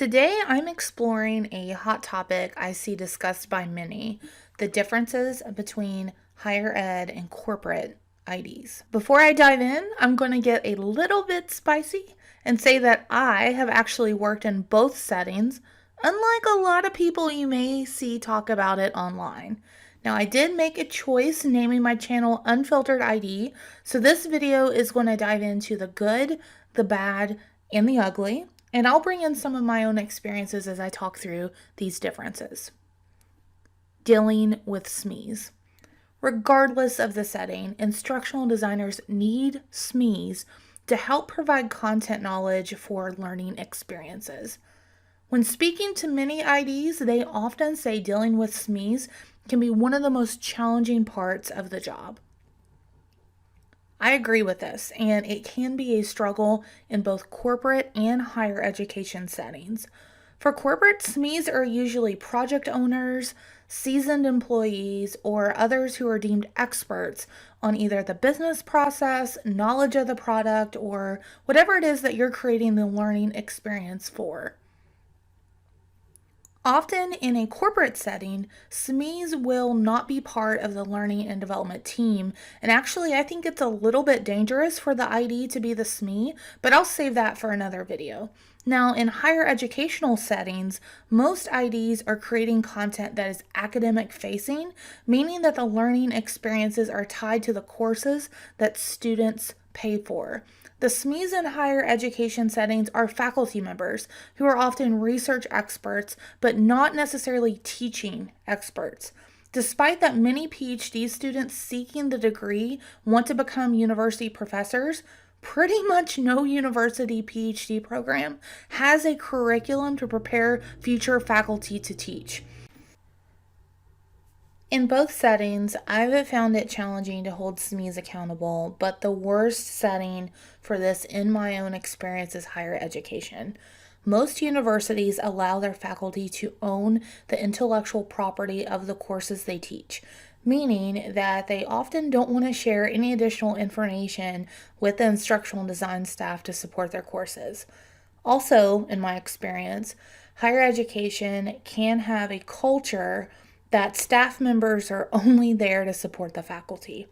Today, I'm exploring a hot topic I see discussed by many: the differences between higher ed and corporate IDs. Before I dive in, I'm going to get a little bit spicy and say that I have actually worked in both settings, unlike a lot of people you may see talk about it online. Now, I did make a choice naming my channel Unfiltered ID, so this video is going to dive into the good, the bad, and the ugly, and I'll bring in some of my own experiences as I talk through these differences. Dealing with SMEs. Regardless of the setting, instructional designers need SMEs to help provide content knowledge for learning experiences. When speaking to many IDs, they often say dealing with SMEs can be one of the most challenging parts of the job. I agree with this, and it can be a struggle in both corporate and higher education settings. For corporate, SMEs are usually project owners, seasoned employees, or others who are deemed experts on either the business process, knowledge of the product, or whatever it is that you're creating the learning experience for. Often in a corporate setting, SMEs will not be part of the learning and development team, and actually I think it's a little bit dangerous for the ID to be the SME, but I'll save that for another video. Now, in higher educational settings, most IDs are creating content that is academic facing, meaning that the learning experiences are tied to the courses that students pay for. The SMEs in higher education settings are faculty members who are often research experts, but not necessarily teaching experts. Despite that many PhD students seeking the degree want to become university professors, pretty much no university PhD program has a curriculum to prepare future faculty to teach. In both settings, I've found it challenging to hold SMEs accountable, but the worst setting for this in my own experience is higher education. Most universities allow their faculty to own the intellectual property of the courses they teach, meaning that they often don't want to share any additional information with the instructional design staff to support their courses. Also, in my experience, higher education can have a culture that staff members are only there to support the faculty.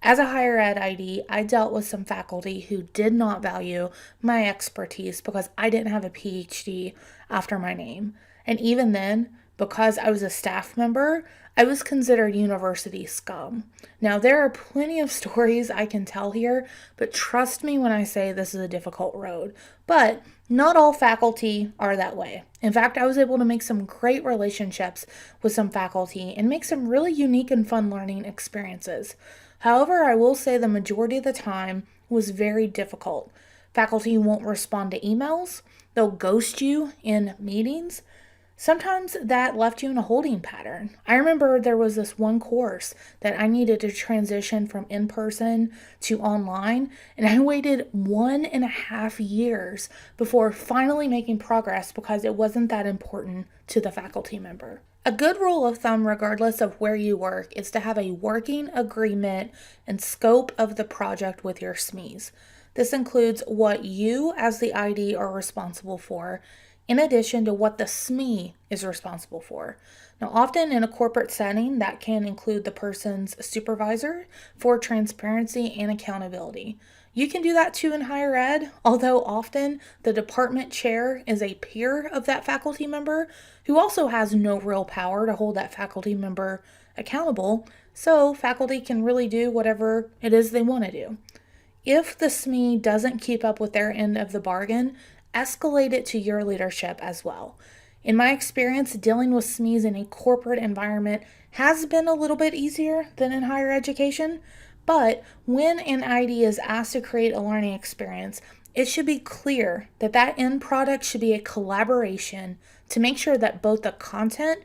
As a higher ed ID, I dealt with some faculty who did not value my expertise because I didn't have a PhD after my name. And even then, because I was a staff member, I was considered university scum. Now, there are plenty of stories I can tell here, but trust me when I say this is a difficult road. But not all faculty are that way. In fact, I was able to make some great relationships with some faculty and make some really unique and fun learning experiences. However, I will say the majority of the time was very difficult. Faculty won't respond to emails. They'll ghost you in meetings. Sometimes that left you in a holding pattern. I remember there was this one course that I needed to transition from in-person to online, and I waited 1.5 years before finally making progress because it wasn't that important to the faculty member. A good rule of thumb, regardless of where you work, is to have a working agreement and scope of the project with your SMEs. This includes what you as the ID are responsible for, in addition to what the SME is responsible for. Now, often in a corporate setting, that can include the person's supervisor for transparency and accountability. You can do that too in higher ed, although often the department chair is a peer of that faculty member who also has no real power to hold that faculty member accountable, so faculty can really do whatever it is they want to do. If the SME doesn't keep up with their end of the bargain, escalate it to your leadership as well. In my experience, dealing with SMEs in a corporate environment has been a little bit easier than in higher education, but when an ID is asked to create a learning experience, it should be clear that that end product should be a collaboration to make sure that both the content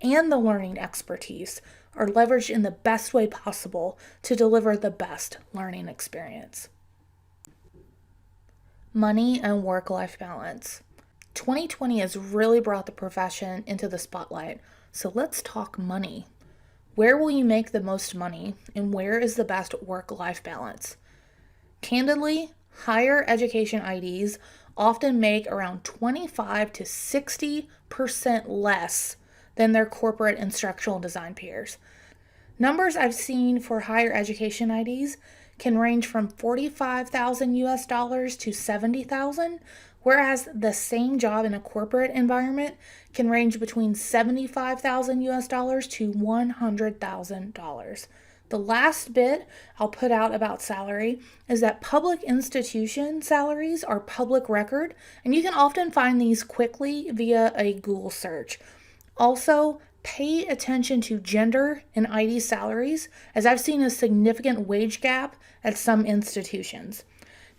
and the learning expertise are leveraged in the best way possible to deliver the best learning experience. Money and work-life balance. 2020 has really brought the profession into the spotlight, so let's talk money. Where will you make the most money, and where is the best work-life balance? Candidly, higher education IDs often make around 25 to 60% less than their corporate instructional design peers. Numbers I've seen for higher education IDs can range from 45,000 US dollars to 70,000, whereas the same job in a corporate environment can range between 75,000 US dollars to $100,000. The last bit I'll put out about salary is that public institution salaries are public record, and you can often find these quickly via a Google search. Also, pay attention to gender in ID salaries, as I've seen a significant wage gap at some institutions.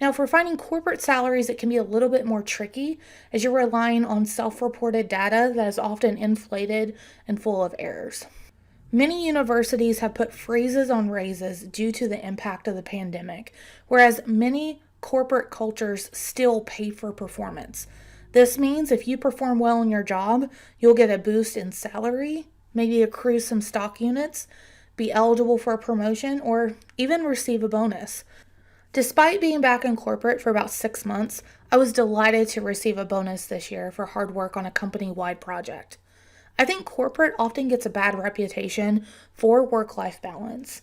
Now, for finding corporate salaries, it can be a little bit more tricky as you're relying on self-reported data that is often inflated and full of errors. Many universities have put freezes on raises due to the impact of the pandemic, whereas many corporate cultures still pay for performance. This means if you perform well in your job, you'll get a boost in salary, maybe accrue some stock units, be eligible for a promotion, or even receive a bonus. Despite being back in corporate for about 6 months, I was delighted to receive a bonus this year for hard work on a company-wide project. I think corporate often gets a bad reputation for work-life balance.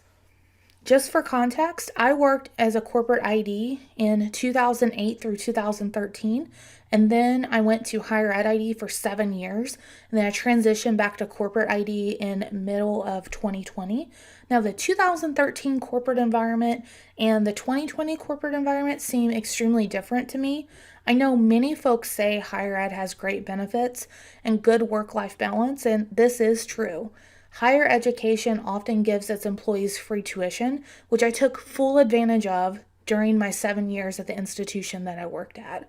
Just for context, I worked as a corporate ID in 2008 through 2013, and then I went to higher ed ID for 7 years, and then I transitioned back to corporate ID in middle of 2020. Now, the 2013 corporate environment and the 2020 corporate environment seem extremely different to me. I know many folks say higher ed has great benefits and good work-life balance, and this is true. Higher education often gives its employees free tuition, which I took full advantage of during my 7 years at the institution that I worked at.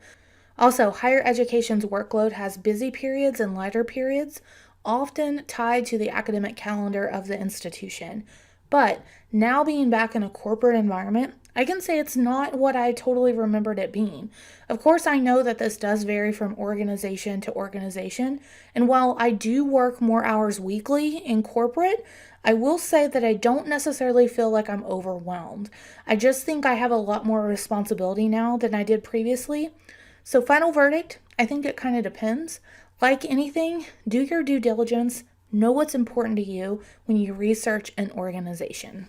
Also, higher education's workload has busy periods and lighter periods, often tied to the academic calendar of the institution. But now being back in a corporate environment, I can say it's not what I totally remembered it being. Of course, I know that this does vary from organization to organization, and while I do work more hours weekly in corporate, I will say that I don't necessarily feel like I'm overwhelmed. I just think I have a lot more responsibility now than I did previously. So final verdict, I think it kind of depends. Like anything, do your due diligence, know what's important to you when you research an organization.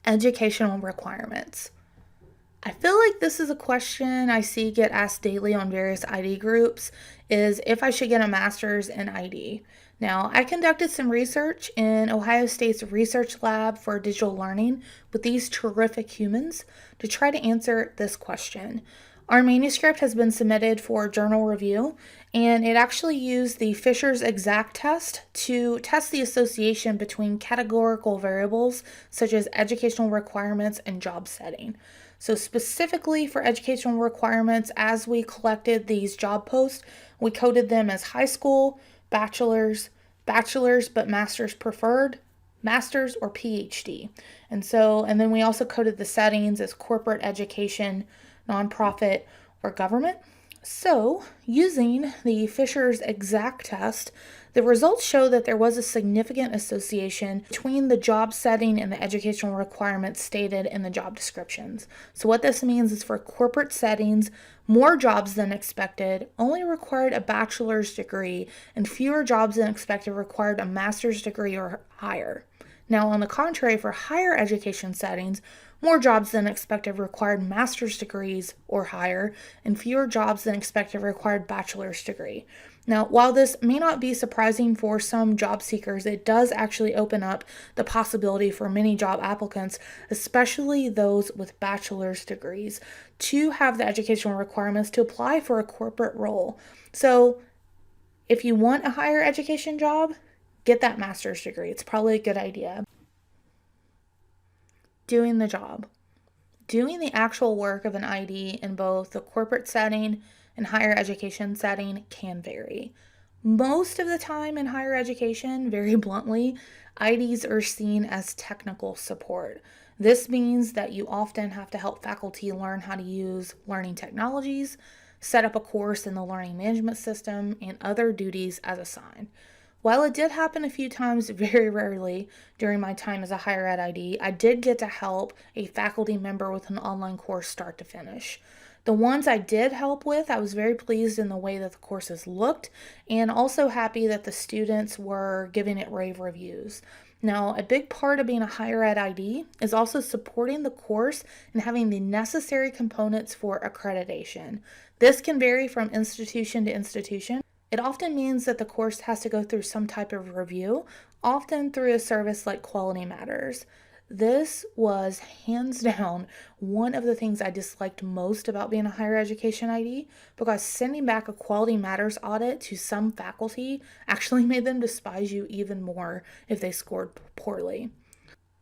Educational requirements. I feel like this is a question I see get asked daily on various ID groups, is if I should get a master's in ID. Now, I conducted some research in Ohio State's research lab for digital learning with these terrific humans to try to answer this question. Our manuscript has been submitted for journal review, and it actually used the Fisher's exact test to test the association between categorical variables such as educational requirements and job setting. So specifically for educational requirements, as we collected these job posts, we coded them as high school, bachelor's but master's preferred, master's or PhD. And then we also coded the settings as corporate education, nonprofit, or government. So, using the Fisher's exact test, the results show that there was a significant association between the job setting and the educational requirements stated in the job descriptions. So what this means is for corporate settings, more jobs than expected only required a bachelor's degree, and fewer jobs than expected required a master's degree or higher. Now, on the contrary, for higher education settings, more jobs than expected required master's degrees or higher, and fewer jobs than expected required bachelor's degree. Now, while this may not be surprising for some job seekers, it does actually open up the possibility for many job applicants, especially those with bachelor's degrees, to have the educational requirements to apply for a corporate role. So, if you want a higher education job, get that master's degree. It's probably a good idea. Doing the job. Doing the actual work of an ID in both the corporate setting and higher education setting can vary. Most of the time in higher education, very bluntly, IDs are seen as technical support. This means that you often have to help faculty learn how to use learning technologies, set up a course in the learning management system, and other duties as assigned. While it did happen a few times, very rarely during my time as a higher ed ID, I did get to help a faculty member with an online course start to finish. The ones I did help with, I was very pleased in the way that the courses looked and also happy that the students were giving it rave reviews. Now, a big part of being a higher ed ID is also supporting the course and having the necessary components for accreditation. This can vary from institution to institution. It often means that the course has to go through some type of review, often through a service like Quality Matters. This was hands down one of the things I disliked most about being a higher education ID because sending back a Quality Matters audit to some faculty actually made them despise you even more if they scored poorly.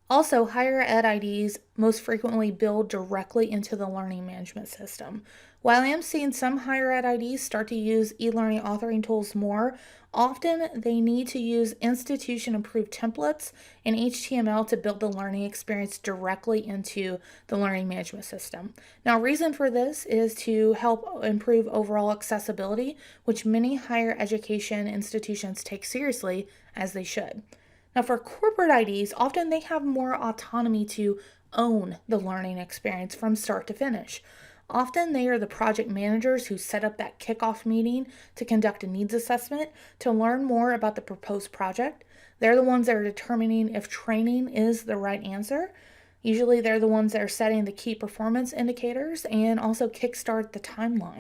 Also, higher ed IDs most frequently build directly into the learning management system. While I am seeing some higher ed IDs start to use e-learning authoring tools more, often they need to use institution-approved templates and HTML to build the learning experience directly into the learning management system. Now, reason for this is to help improve overall accessibility, which many higher education institutions take seriously, as they should. Now, for corporate IDs, often they have more autonomy to own the learning experience from start to finish. Often they are the project managers who set up that kickoff meeting to conduct a needs assessment to learn more about the proposed project. They're the ones that are determining if training is the right answer. Usually they're the ones that are setting the key performance indicators and also kickstart the timeline.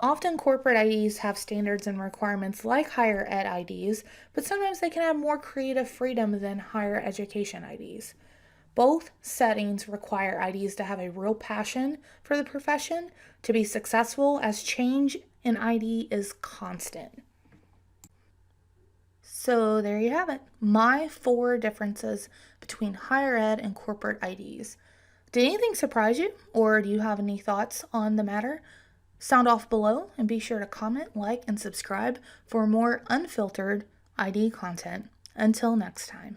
Often corporate IDs have standards and requirements like higher ed IDs, but sometimes they can have more creative freedom than higher education IDs. Both settings require IDs to have a real passion for the profession to be successful, as change in ID is constant. So there you have it, my 4 differences between higher ed and corporate IDs. Did anything surprise you, or do you have any thoughts on the matter? Sound off below and be sure to comment, like, and subscribe for more unfiltered ID content. Until next time.